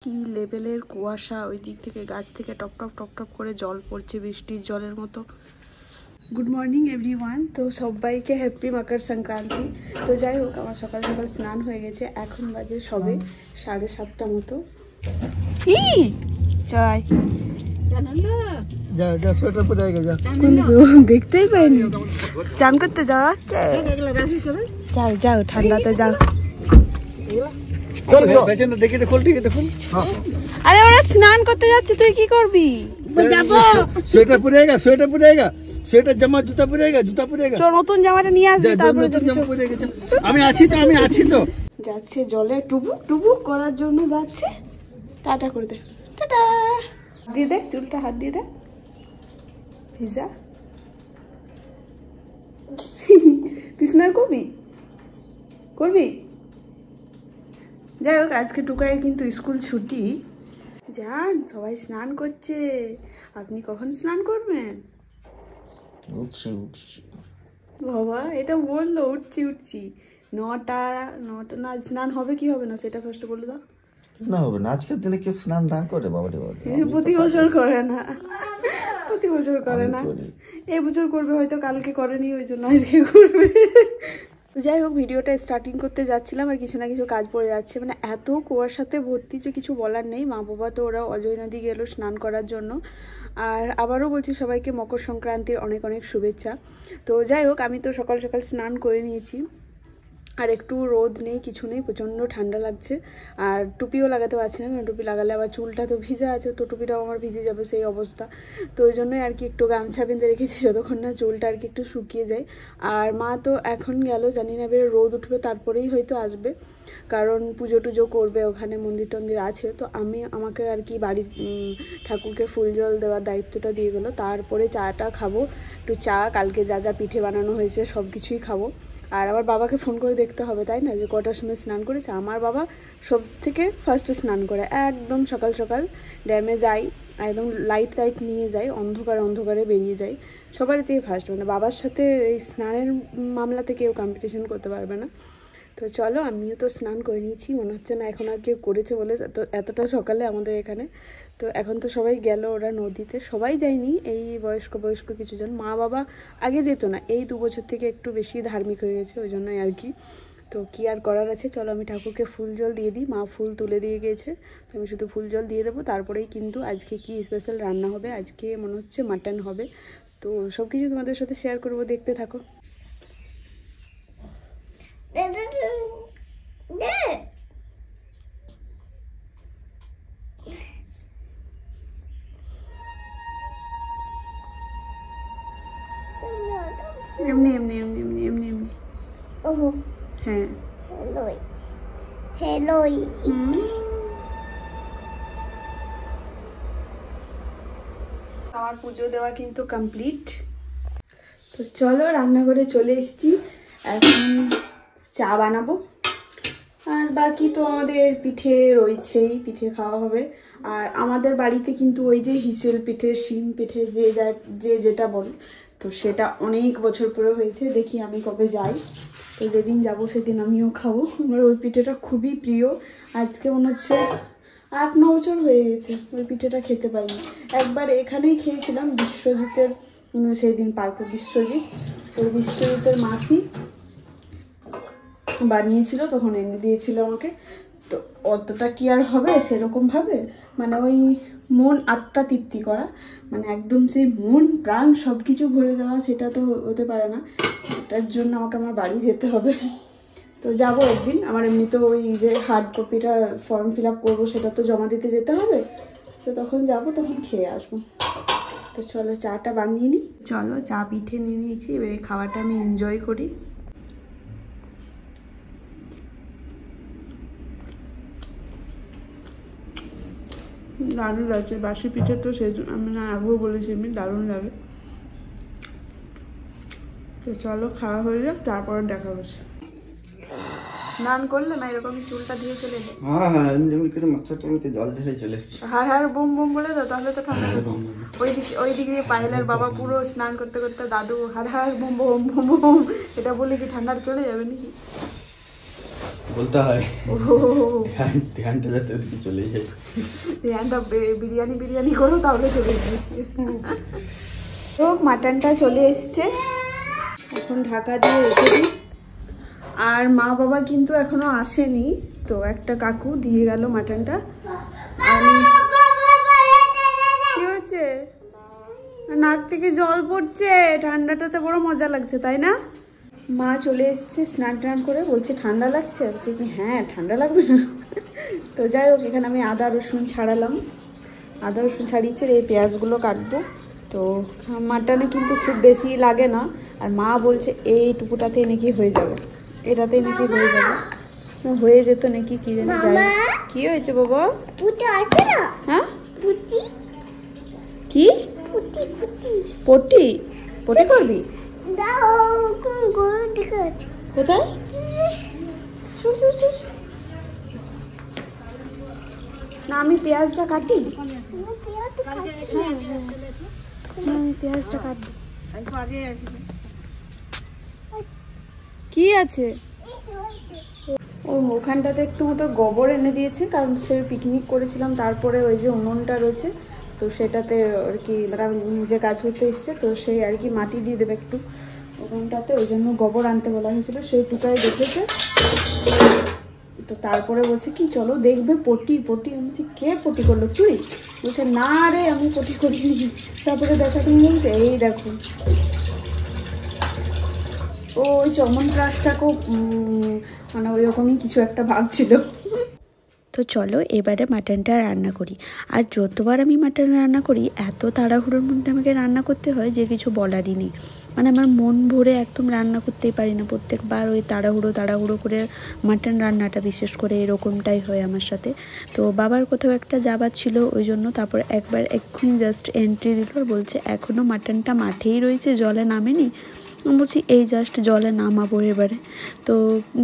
কি লেভেলের কুয়াশা, ওই দিক থেকে গাছ থেকে টপ টপ টপ টপ করে জল পড়ছে বৃষ্টির জলের মতো। Good morning everyone. তো সবাইকে হ্যাপি মকর সংক্রান্তি। তো যাই হোক, আমার সকাল সকাল স্নান হয়ে গেছে, এখন বাজে সবে 7:30 মতো। দেখতেই পাইনি, চান করতে যাওয়া হচ্ছে। যাও যাও, ঠান্ডাতে যাও। আরে ওরা স্নান করতে যাচ্ছে, তুই কি করবি? সোয়েটার পরেগা, সোয়েটার পরেগা, সোয়েটার জামা, জুতা পরেগা, জুতা পরেগা। চল নতুন জামাটা নিয়ে আসবি, তারপরে আমি আছি তো, আমি আছি তো। যাচ্ছে জলে টুবুক টুবুক করার জন্য যাচ্ছে। টাটা করে দে, টাটা দিয়ে দে, চুলটা হাত দিয়ে দে, ভিজা। তুই স্নান করবি? করবি? যাই হোক, আজকে টুকাইয়ের কিন্তু স্কুল ছুটি। যান, সবাই স্নান করছে, আপনি কখন স্নান করবেন? বাবা এটা বললো উঠছি উঠছি, 9টা না। স্নান হবে কি হবে না সেটা ফার্স্ট বলে দাও। না হবে না, আজকের দিনে কেউ স্নান না করে বাবা রে বাবা। প্রতি বছর করে না, প্রতি বছর করে না, এই বছর করবে, হয়তো কালকে করেনি ওই জন্য আজকে করবে। যাই হোক, ভিডিওটা স্টার্টিং করতে যাচ্ছিলাম আর কিছু না কিছু কাজ পড়ে যাচ্ছে, মানে এত কুয়াশাতে ভর্তি যে কিছু বলার নেই। মা বাবা তো ওরা অজয় নদী গেল স্নান করার জন্য। আর আবারও বলছি সবাইকে মকর সংক্রান্তির অনেক অনেক শুভেচ্ছা। তো যাই হোক, আমি তো সকাল সকাল স্নান করে নিয়েছি, আর একটু রোদ নেই, কিছু নেই, প্রচণ্ড ঠান্ডা লাগছে। আর টুপিও লাগাতে পারছি না, কারণ টুপি লাগালে আবার চুলটা তো ভিজে আছে, তো টুপিটাও আমার ভিজে যাবে, সেই অবস্থা। তো ওই জন্যই আর কি একটু গামছা বেঁধে রেখেছি, যতক্ষণ না চুলটা আর কি একটু শুকিয়ে যায়। আর মা তো এখন গেল, জানি না বের রোদ উঠবে তারপরেই হয়তো আসবে, কারণ পুজো টুজো করবে, ওখানে মন্দির টন্দির আছে। তো আমাকে আর কি বাড়ির ঠাকুরকে ফুল জল দেওয়ার দায়িত্বটা দিয়ে গেলো। তারপরে চাটা খাবো, একটু চা, কালকে যা যা পিঠে বানানো হয়েছে সব কিছুই খাবো। আর আমার বাবাকে ফোন করে দেখতে হবে, তাই না, যে কটার সময় স্নান করেছে। আমার বাবা সব থেকে ফার্স্টে স্নান করে, একদম সকাল সকাল ড্যামে যাই, একদম লাইট টাইট নিয়ে যাই, অন্ধকারে অন্ধকারে বেরিয়ে যাই, সবার থেকে ফার্স্ট। মানে বাবার সাথে এই স্নানের মামলাতে কেউ কম্পিটিশন করতে পারবে না। তো চলো, আমিও তো স্নান করে নিয়েছি, মনে হচ্ছে না এখন আর কেউ করেছে বলে এতটা সকালে আমাদের এখানে। তো এখন তো সবাই গেল, ওরা নদীতে সবাই যায়নি, এই বয়স্ক কিছুজন। মা বাবা আগে যেত না, এই 2 বছর থেকে একটু বেশি ধার্মিক হয়ে গেছে, ওই জন্যই আর কি। তো কি আর করার আছে, চলো আমি ঠাকুরকে ফুল জল দিয়ে দিই। মা ফুল তুলে দিয়ে গিয়েছে, তো আমি শুধু ফুল জল দিয়ে দেবো। তারপরেই কিন্তু আজকে কি স্পেশাল রান্না হবে, আজকে মনে হচ্ছে মাটন হবে। তো সব কিছু তোমাদের সাথে শেয়ার করবো, দেখতে থাকো। এমনি এমনি এমনি এমনি এমনি এমনি। হ্যাঁ, হ্যালো। আমার পুজো দেওয়া কিন্তু কমপ্লিট। তো চলো, রান্নাঘরে চলে এসেছি, এখন চা বানাবো। আর বাকি তো আমাদের পিঠে রয়েছেই, পিঠে খাওয়া হবে। আর আমাদের বাড়িতে কিন্তু ওই যে হিসেল পিঠে, শিম পিঠে, যে যেটা বলে, তো সেটা অনেক বছর পরে হয়েছে। দেখি আমি কবে যাই, তো যেদিন যাবো সেদিন আমিও খাবো। আমার ওই পিঠেটা খুবই প্রিয়। আজকে মনে হচ্ছে 8-9 বছর হয়ে গেছে ওই পিঠেটা খেতে পাইনি। একবার এখানেই খেয়েছিলাম, বিশ্বজিতের, সেই দিন পার্কে বিশ্বজিৎ, ওই বিশ্বজিতের মাসি বানিয়েছিল, তখন এনে দিয়েছিল আমাকে। তো অতটা কি আর হবে সেরকমভাবে, মানে ওই মন আত্মা তৃপ্তি করা, মানে একদম সেই মন প্রাণ সব কিছু ভরে দেওয়া, সেটা তো হতে পারে না। এটার জন্য আমাকে আমার বাড়ি যেতে হবে। তো যাবো একদিন, আমার এমনিতেও ওই যে হার্ড কপিটা ফর্ম ফিল আপ করবো, সেটা তো জমা দিতে যেতে হবে। তো তখন যাব, তখন খেয়ে আসবো। তো চলো চাটা বানিয়ে নিই। চলো, চা পিঠে নিয়ে নিয়েছি, এবারে খাওয়াটা আমি এনজয় করি। দারুণ লাগছে, বাসি পিঠে তো সেই আমি না আগেও বলেছি, এমনি দারুণ লাগে। তো চলো খাওয়া হয়ে যাক, তারপরে দেখা হচ্ছে। স্নান করলে না এরকম চুলটা দিয়ে চলে যায়। হ্যাঁ, এমনি করে মাথাটা আমাকে জল ঢেলে চলে এসেছে। হার বোম বোম বলে দাও, তাহলে তো ঠান্ডা। ওই দিক দিয়ে পায়েলের বাবা পুরো স্নান করতে করতে দাদু হার বোম বোম বোম বোম, এটা বলে কি ঠান্ডা চলে যাবে নাকি? বলতে হয় ও ধ্যানটা যাতে ওদিকে চলে যায়। ধ্যানটা বিরিয়ানি বিরিয়ানি করো তাহলে চলে গেছে। তো মাটনটা চলে এসছে, এখন ঢাকা দিয়ে রেখে দিই। আর মা বাবা কিন্তু এখনো আসেনি, তো একটা কাকু দিয়ে গেল মাটনটা। আমি কি হয়েছে? নাক থেকে জল পড়ছে, ঠান্ডাটাতে বড় মজা লাগছে তাই না? মা চলে এসছে স্নান টান করে, বলছে ঠান্ডা লাগছে। বলছে কি হ্যাঁ ঠান্ডা লাগবে না। তো যাই হোক, এখানে আমি আদা রসুন ছাড়ালাম, আদা রসুন ছাড়িয়েছে, এই পেঁয়াজগুলো কাটবো। তো মাটনে কিন্তু খুব বেশি লাগে না, আর মা বলছে এইটুকুটাতেই নাকি হয়ে যাবে, এটাতেই নাকি হয়ে যাবে। হয়ে যেত নাকি কি জানি। যাই কি হয়েছে বাবা? হ্যাঁ কি পটি পটি করবি? কোথায়? না আমি পেঁয়াজটা কাটি, আমি পেঁয়াজটা কাটবো। কি আছে ও ওখানটাতে একটু মতো গোবর এনে দিয়েছে, কারণ সে পিকনিক করেছিলাম, তারপরে ওই যে উনুনটা রয়েছে তো সেটাতে আর কি যে কাজ করতে এসছে, তো সেই আর কি মাটি দিয়ে দেবে একটু ওখানটাতে, ওই জন্য গোবর আনতে বলা হয়েছিল, সেই টুকাই দেখেছে। তো তারপরে বলছে কি চলো দেখবে পটি পটি। আমি বলছি কে পটি করলো? তুই? বলছে না রে আমি পটি করিনি। তারপরে দেখাতে নিয়ে বলছে এই দেখো, ও ওই চমনপ্রাশটাকেও মানে ওইরকমই কিছু একটা ভাবছিল। তো চলো এবারে মাটনটা রান্না করি। আর যতবার আমি মাটন রান্না করি এত তাড়াহুড়োর মধ্যে আমাকে রান্না করতে হয় যে কিছু বলারই নেই। মানে আমার মন ভরে একদম রান্না করতেই পারি না, প্রত্যেকবার ওই তাড়াহুড়ো করে মাটন রান্নাটা বিশেষ করে এরকমটাই হয় আমার সাথে। তো বাবার কোথাও একটা যাবার ছিল ওই জন্য, তারপর একবার এক্ষুনি জাস্ট এন্ট্রি দিল, বলছে এখনও মাটনটা মাঠেই রয়েছে, জলে নামেনি। আমি বলছি এই জাস্ট জলে নামাবো এবারে। তো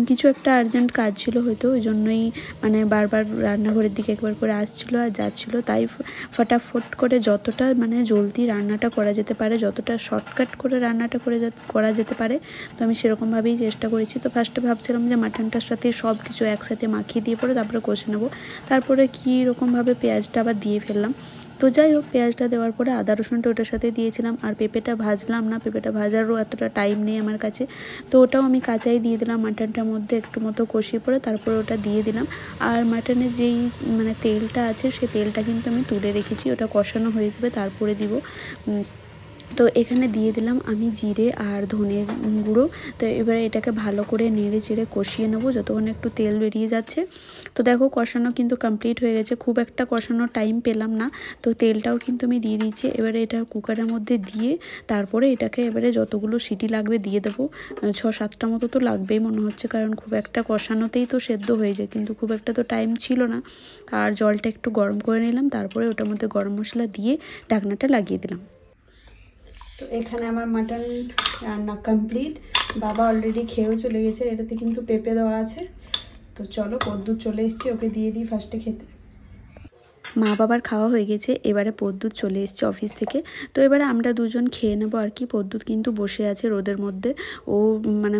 কিছু একটা আর্জেন্ট কাজ ছিল হয়তো, ওই জন্যই মানে বারবার রান্নাঘরের দিকে একবার করে আসছিলো আর যাচ্ছিলো। তাই ফটাফট করে যতটা মানে জলদি রান্নাটা করা যেতে পারে, যতটা শর্টকাট করে রান্নাটা করা যেতে পারে, তো আমি সেরকমভাবেই চেষ্টা করেছি। তো ফার্স্টে ভাবছিলাম যে মাটনটার সাথে সব কিছু একসাথে মাখিয়ে দিয়ে পরে তারপরে কষে নেবো, তারপরে কীরকমভাবে পেঁয়াজটা আবার দিয়ে ফেললাম। তো যাই হোক, পেঁয়াজটা দেওয়ার পরে আদা রসুনটা ওটার সাথে দিয়েছিলাম, আর পেঁপেটা ভাজলাম না, পেঁপেটা ভাজারও এতটা টাইম নেই আমার কাছে। তো ওটাও আমি কাঁচাই দিয়ে দিলাম মাটনটার মধ্যে, একটু মতো কষিয়ে পরে তারপরে ওটা দিয়ে দিলাম। আর মাটনের যেই মানে তেলটা আছে সেই তেলটা কিন্তু আমি তুলে রেখেছি, ওটা কষানো হয়ে যাবে তারপরে দিব। তো এখানে দিয়ে দিলাম আমি জিরে আর ধনের গুঁড়ো। তো এবারে এটাকে ভালো করে নেড়ে চেড়ে কষিয়ে নেবো যতক্ষণ একটু তেল বেরিয়ে যাচ্ছে। তো দেখো কষানো কিন্তু কমপ্লিট হয়ে গেছে, খুব একটা কষানোর টাইম পেলাম না। তো তেলটাও কিন্তু আমি দিয়ে দিচ্ছি। এবারে এটা কুকারের মধ্যে দিয়ে তারপরে এটাকে এবারে যতগুলো সিটি লাগবে দিয়ে দেবো, 6-7টা মতো তো লাগবেই মনে হচ্ছে, কারণ খুব একটা কষানোতেই তো সেদ্ধ হয়ে যায়, কিন্তু খুব একটা তো টাইম ছিল না। আর জলটা একটু গরম করে নিলাম, তারপরে ওটার মধ্যে গরম মশলা দিয়ে ঢাকনাটা লাগিয়ে দিলাম। তো এখানে আমার মাটন রান্না কমপ্লিট, বাবা অলরেডি খেয়েও চলে গেছে। এটাতে কিন্তু পেঁপে দেওয়া আছে। তো চলো পদ্দুর চলে এসছে, ওকে দিয়ে দিই ফার্স্টে খেতে। মা বাবার খাওয়া হয়ে গেছে, এবারে পদ্দুত চলে এসছে অফিস থেকে। তো এবারে আমরা দুজন খেয়ে নেবো আর কি। পদ্দুত কিন্তু বসে আছে রোদের মধ্যে, ও মানে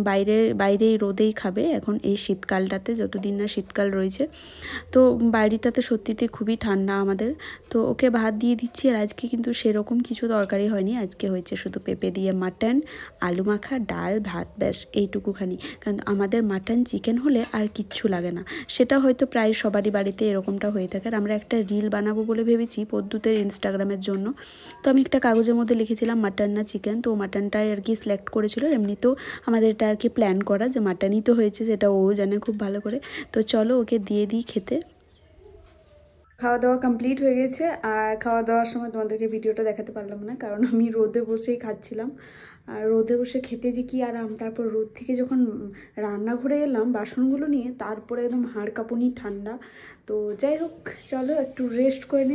বাইরে রোদেই খাবে এখন এই শীতকালটাতে, যতদিন না শীতকাল রয়েছে। তো বাড়িটাতে সত্যিতে খুবই ঠান্ডা আমাদের। তো ওকে ভাত দিয়ে দিচ্ছি। আর আজকে কিন্তু সেরকম কিছু তরকারি হয়নি, আজকে হয়েছে শুধু পেঁপে দিয়ে মাটন, আলু মাখা, ডাল, ভাত, ব্যাস এইটুকুখানি। কারণ আমাদের মাটন চিকেন হলে আর কিচ্ছু লাগে না, সেটা হয়তো প্রায় সবারই বাড়িতে এরকমটা হয়ে থাকে। আর আমরা একটা রিল বানাবো বলে ভেবেছি পদ্দুতের ইনস্টাগ্রামের জন্য। তো আমি একটা কাগজের মধ্যে লিখেছিলাম মাটন না চিকেন, তো মাটনটাই আর কি সিলেক্ট করেছিল। এমনিতেও আমাদের এটা আর কি প্ল্যান করা যে মাটনই তো হয়েছে, সেটা ও জানে খুব ভালো করে। তো চলো ওকে দিয়ে দিই খেতে। খাওয়া দাওয়া কমপ্লিট হয়ে গেছে। আর খাওয়া দাওয়ার সময় তোমাদেরকে ভিডিওটা দেখাতে পারলাম না, কারণ আমি রোদে বসেই খাচ্ছিলাম। আর রোদে বসে খেতে যে কি আরাম। তারপর রোদ থেকে যখন রান্নাঘরে এলাম বাসনগুলো নিয়ে, তারপরে একদম হাড় কাঁপুনি ঠান্ডা। তো যাই হোক চলো একটু রেস্ট করে নিই।